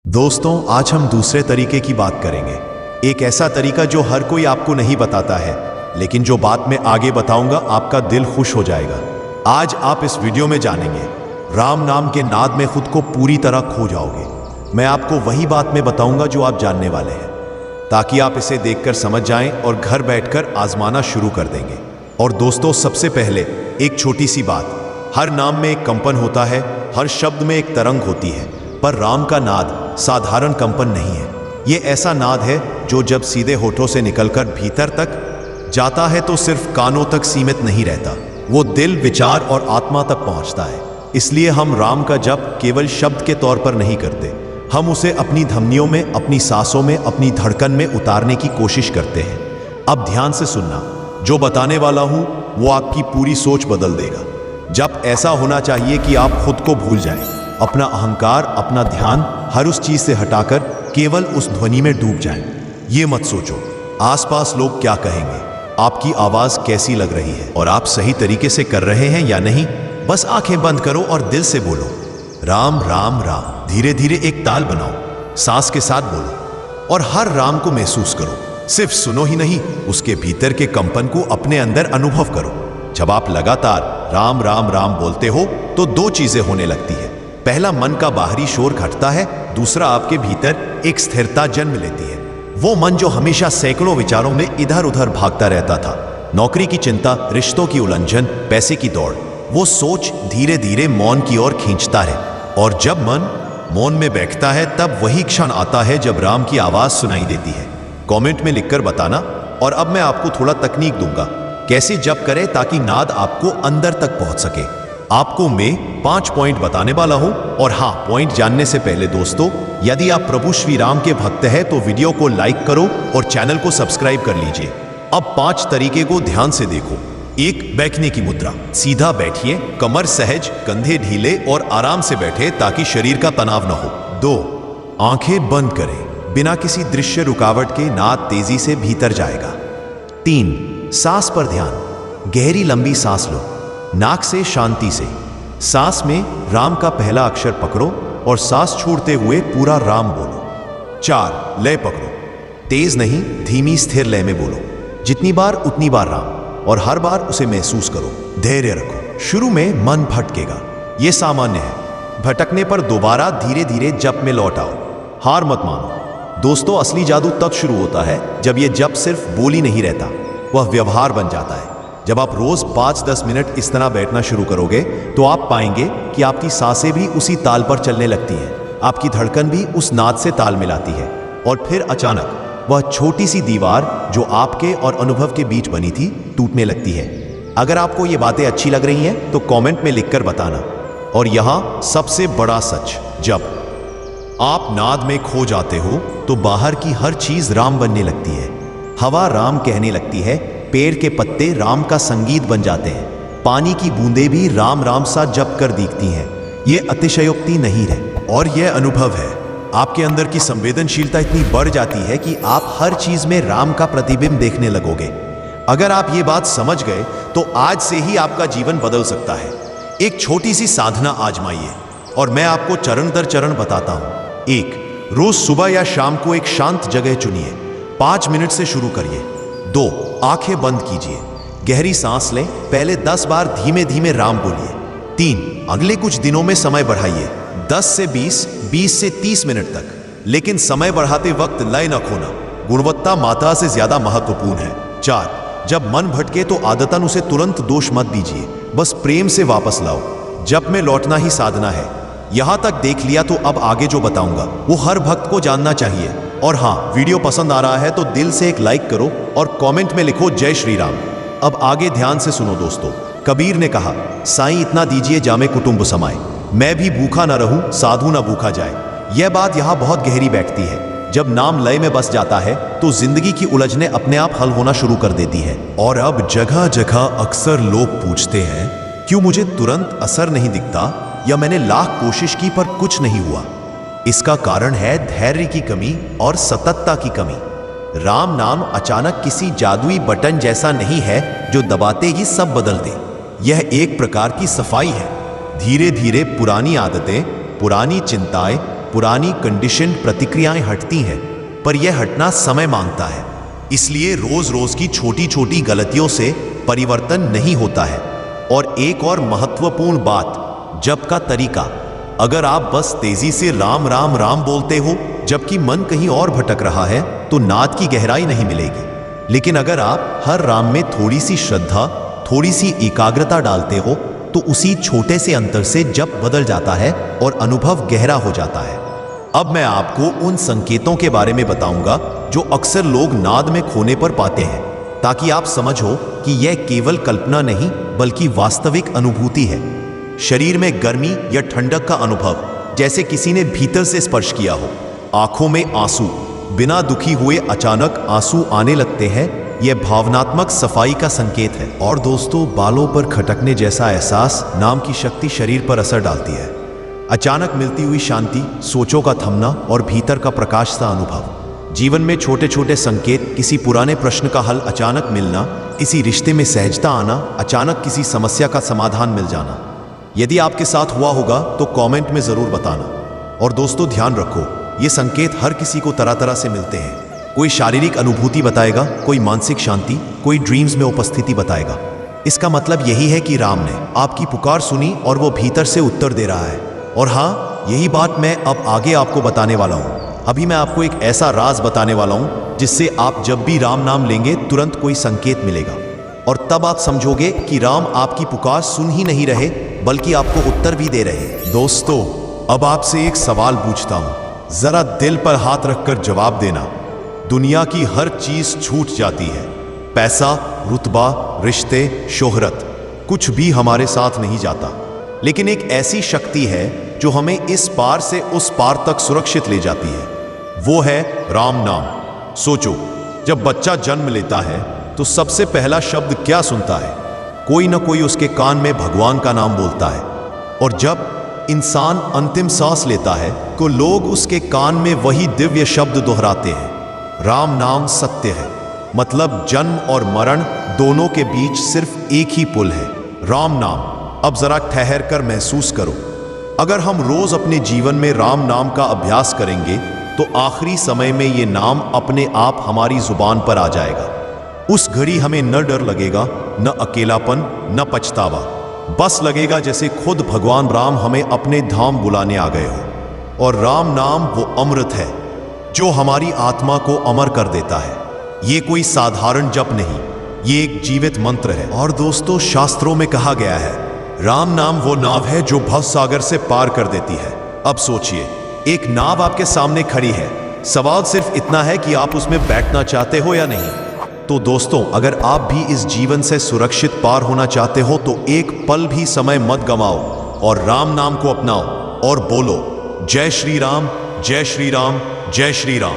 दोस्तों, आज हम दूसरे तरीके की बात करेंगे। एक ऐसा तरीका जो हर कोई आपको नहीं बताता है, लेकिन जो बात मैं आगे बताऊंगा आपका दिल खुश हो जाएगा। आज आप इस वीडियो में जानेंगे, राम नाम के नाद में खुद को पूरी तरह खो जाओगे। मैं आपको वही बात में बताऊंगा जो आप जानने वाले हैं, ताकि आप इसे देखकर समझ जाएं और घर बैठकर आजमाना शुरू कर देंगे। और दोस्तों, सबसे पहले एक छोटी सी बात, हर नाम में एक कंपन होता है, हर शब्द में एक तरंग होती है, पर राम का नाद साधारण कंपन नहीं है। ये ऐसा नाद है जो जब सीधे होठों से निकलकर भीतर तक जाता है तो सिर्फ कानों तक सीमित नहीं रहता, वो दिल, विचार और आत्मा तक पहुंचता है। इसलिए हम राम का जप केवल शब्द के तौर पर नहीं करते, हम उसे अपनी धमनियों में, अपनी सांसों में, अपनी धड़कन में उतारने की कोशिश करते हैं। अब ध्यान से सुनना, जो बताने वाला हूं वो आपकी पूरी सोच बदल देगा। जप ऐसा होना चाहिए कि आप खुद को भूल जाएं, अपना अहंकार, अपना ध्यान हर उस चीज से हटाकर केवल उस ध्वनि में डूब जाएं। ये मत सोचो आसपास लोग क्या कहेंगे, आपकी आवाज कैसी लग रही है और आप सही तरीके से कर रहे हैं या नहीं। बस आंखें बंद करो और दिल से बोलो, राम राम राम। धीरे धीरे एक ताल बनाओ, सांस के साथ बोलो और हर राम को महसूस करो। सिर्फ सुनो ही नहीं, उसके भीतर के कंपन को अपने अंदर अनुभव करो। जब आप लगातार राम राम राम बोलते हो तो दो चीजें होने लगती है। पहला, मन का बाहरी शोर घटता है, दूसरा, आपके भीतर एक स्थिरता जन्म लेती है। वो मन जो हमेशा सैकड़ों विचारों में इधर उधर भागता रहता था, नौकरी की चिंता, रिश्तों की उलझन, पैसे की दौड़, वो सोच धीरे धीरे मौन की ओर खींचता है। और जब मन मौन में बैठता है तब वही क्षण आता है जब राम की आवाज सुनाई देती है। कमेंट में लिखकर बताना। और अब मैं आपको थोड़ा तकनीक दूंगा, कैसे जप करें ताकि नाद आपको अंदर तक पहुंच सके। आपको मैं 5 पॉइंट बताने वाला हूं। और हां, पॉइंट जानने से पहले दोस्तों, यदि आप प्रभु श्री राम के भक्त हैं तो वीडियो को लाइक करो और चैनल को सब्सक्राइब कर लीजिए। अब 5 तरीके को ध्यान से देखो। 1, बैठने की मुद्रा। सीधा बैठिए, कमर सहज, कंधे ढीले और आराम से बैठे ताकि शरीर का तनाव न हो। 2, आंखें बंद करें, बिना किसी दृश्य रुकावट के नाद तेजी से भीतर जाएगा। 3, सांस पर ध्यान, गहरी लंबी सांस लो, नाक से शांति से। सांस में राम का पहला अक्षर पकड़ो और सांस छोड़ते हुए पूरा राम बोलो। 4, लय पकड़ो, तेज नहीं, धीमी स्थिर लय में बोलो, जितनी बार उतनी बार राम, और हर बार उसे महसूस करो। धैर्य रखो, शुरू में मन भटकेगा, यह सामान्य है। भटकने पर दोबारा धीरे धीरे जप में लौट आओ, हार मत मानो। दोस्तों, असली जादू तब शुरू होता है जब यह जप सिर्फ बोल ही नहीं रहता, वह व्यवहार बन जाता है। जब आप रोज 5-10 मिनट इस तरह बैठना शुरू करोगे तो आप पाएंगे कि आपकी सांसें भी उसी ताल पर चलने लगती हैं, आपकी धड़कन भी उस नाद से ताल मिलाती है। और फिर अचानक वह छोटी सी दीवार जो आपके और अनुभव के बीच बनी थी टूटने लगती है। अगर आपको ये बातें अच्छी लग रही हैं तो कमेंट में लिखकर बताना। और यहां सबसे बड़ा सच, जब आप नाद में खो जाते हो तो बाहर की हर चीज राम बनने लगती है। हवा राम कहने लगती है, पेड़ के पत्ते राम का संगीत बन जाते हैं, पानी की बूंदें भी राम राम सा जप कर दिखती हैं। ये अतिशयोक्ति नहीं है और यह अनुभव है। आपके अंदर की संवेदनशीलता इतनी बढ़ जाती है कि आप हर चीज में राम का प्रतिबिंब देखने लगोगे। अगर आप ये बात समझ गए तो आज से ही आपका जीवन बदल सकता है। एक छोटी सी साधना आजमाइए और मैं आपको चरण दर चरण बताता हूं। 1, रोज सुबह या शाम को एक शांत जगह चुनिए, 5 मिनट से शुरू करिए। 2, आंखें बंद कीजिए, गहरी सांस लें, पहले 10 बार धीमे धीमे राम बोलिए। 3, अगले कुछ दिनों में समय बढ़ाइए, 10 से 20, 20 से 30 मिनट तक, लेकिन समय बढ़ाते वक्त लय न खोना, गुणवत्ता मात्रा से ज्यादा महत्वपूर्ण है। 4, जब मन भटके तो आदतन उसे तुरंत दोष मत दीजिए, बस प्रेम से वापस लाओ। जप में लौटना ही साधना है। यहां तक देख लिया तो अब आगे जो बताऊंगा वो हर भक्त को जानना चाहिए। और हां, वीडियो पसंद आ रहा है तो दिल से एक लाइक करो और कमेंट में लिखो जय श्री राम। अब आगे ध्यान से सुनो दोस्तों। कबीर ने कहा, साईं इतना दीजिए जामे कुटुंब समाए, मैं भी भूखा ना रहूं साधु ना भूखा जाए। यह बात यहां बहुत गहरी बैठती है। जब नाम लय में बस जाता है तो जिंदगी की उलझने अपने आप हल होना शुरू कर देती है। और अब जगह जगह अक्सर लोग पूछते हैं, क्यों मुझे तुरंत असर नहीं दिखता, या मैंने लाख कोशिश की पर कुछ नहीं हुआ। इसका कारण है धैर्य की कमी और सततता की कमी। राम नाम अचानक किसी जादुई बटन जैसा नहीं है जो दबाते ही सब बदल दे। यह एक प्रकार की सफाई है। धीरे धीरे पुरानी आदतें, पुरानी चिंताएं, पुरानी कंडीशन प्रतिक्रियाएं हटती हैं, पर यह हटना समय मांगता है। इसलिए रोज रोज की छोटी छोटी गलतियों से परिवर्तन नहीं होता है। और एक और महत्वपूर्ण बात, जप का तरीका। अगर आप बस तेजी से राम राम राम बोलते हो जबकि मन कहीं और भटक रहा है, तो नाद की गहराई नहीं मिलेगी। लेकिन अगर आप हर राम में थोड़ी सी श्रद्धा, थोड़ी सी एकाग्रता डालते हो, तो उसी छोटे से अंतर से जप बदल जाता है और अनुभव गहरा हो जाता है। अब मैं आपको उन संकेतों के बारे में बताऊंगा जो अक्सर लोग नाद में खोने पर पाते हैं, ताकि आप समझो कि यह केवल कल्पना नहीं बल्कि वास्तविक अनुभूति है। शरीर में गर्मी या ठंडक का अनुभव, जैसे किसी ने भीतर से स्पर्श किया हो। आंखों में आंसू, बिना दुखी हुए अचानक आंसू आने लगते हैं, यह भावनात्मक सफाई का संकेत है। और दोस्तों, बालों पर खटकने जैसा एहसास, नाम की शक्ति शरीर पर असर डालती है। अचानक मिलती हुई शांति, सोचों का थमना और भीतर का प्रकाश सा अनुभव। जीवन में छोटे छोटे संकेत, किसी पुराने प्रश्न का हल अचानक मिलना, किसी रिश्ते में सहजता आना, अचानक किसी समस्या का समाधान मिल जाना। यदि आपके साथ हुआ होगा तो कमेंट में जरूर बताना। और दोस्तों, ध्यान रखो, ये संकेत हर किसी को तरह तरह से मिलते हैं। कोई शारीरिक अनुभूति बताएगा, कोई मानसिक शांति, कोई ड्रीम्स में उपस्थिति बताएगा। इसका मतलब यही है कि राम ने आपकी पुकार सुनी और वो भीतर से उत्तर दे रहा है। और हाँ, यही बात मैं अब आगे आपको बताने वाला हूँ। अभी मैं आपको एक ऐसा राज बताने वाला हूँ जिससे आप जब भी राम नाम लेंगे तुरंत कोई संकेत मिलेगा, और तब आप समझोगे कि राम आपकी पुकार सुन ही नहीं रहे बल्कि आपको उत्तर भी दे रहे। दोस्तों, अब आपसे एक सवाल पूछता हूँ, जरा दिल पर हाथ रखकर जवाब देना। दुनिया की हर चीज छूट जाती है, पैसा, रुतबा, रिश्ते, शोहरत, कुछ भी हमारे साथ नहीं जाता। लेकिन एक ऐसी शक्ति है जो हमें इस पार से उस पार तक सुरक्षित ले जाती है। वो है राम नाम। सोचो, जब बच्चा जन्म लेता है तो सबसे पहला शब्द क्या सुनता है? कोई ना कोई उसके कान में भगवान का नाम बोलता है। और जब इंसान अंतिम सांस लेता है तो लोग उसके कान में वही दिव्य शब्द दोहराते हैं, राम नाम सत्य है। मतलब जन्म और मरण दोनों के बीच सिर्फ एक ही पुल है, राम नाम। अब जरा ठहर कर महसूस करो, अगर हम रोज अपने जीवन में राम नाम का अभ्यास करेंगे तो आखिरी समय में ये नाम अपने आप हमारी जुबान पर आ जाएगा। उस घड़ी हमें न डर लगेगा, न अकेलापन, न पछतावा। बस लगेगा जैसे खुद भगवान राम हमें अपने धाम बुलाने आ गए हो। और राम नाम वो अमृत है जो हमारी आत्मा को अमर कर देता है। ये कोई साधारण जप नहीं, ये एक जीवित मंत्र है। और दोस्तों, शास्त्रों में कहा गया है, राम नाम वो नाव है जो भव सागर से पार कर देती है। अब सोचिए, एक नाव आपके सामने खड़ी है, सवाल सिर्फ इतना है कि आप उसमें बैठना चाहते हो या नहीं। तो दोस्तों, अगर आप भी इस जीवन से सुरक्षित पार होना चाहते हो तो एक पल भी समय मत गंवाओ और राम नाम को अपनाओ और बोलो, जय श्री राम, जय श्री राम, जय श्री राम।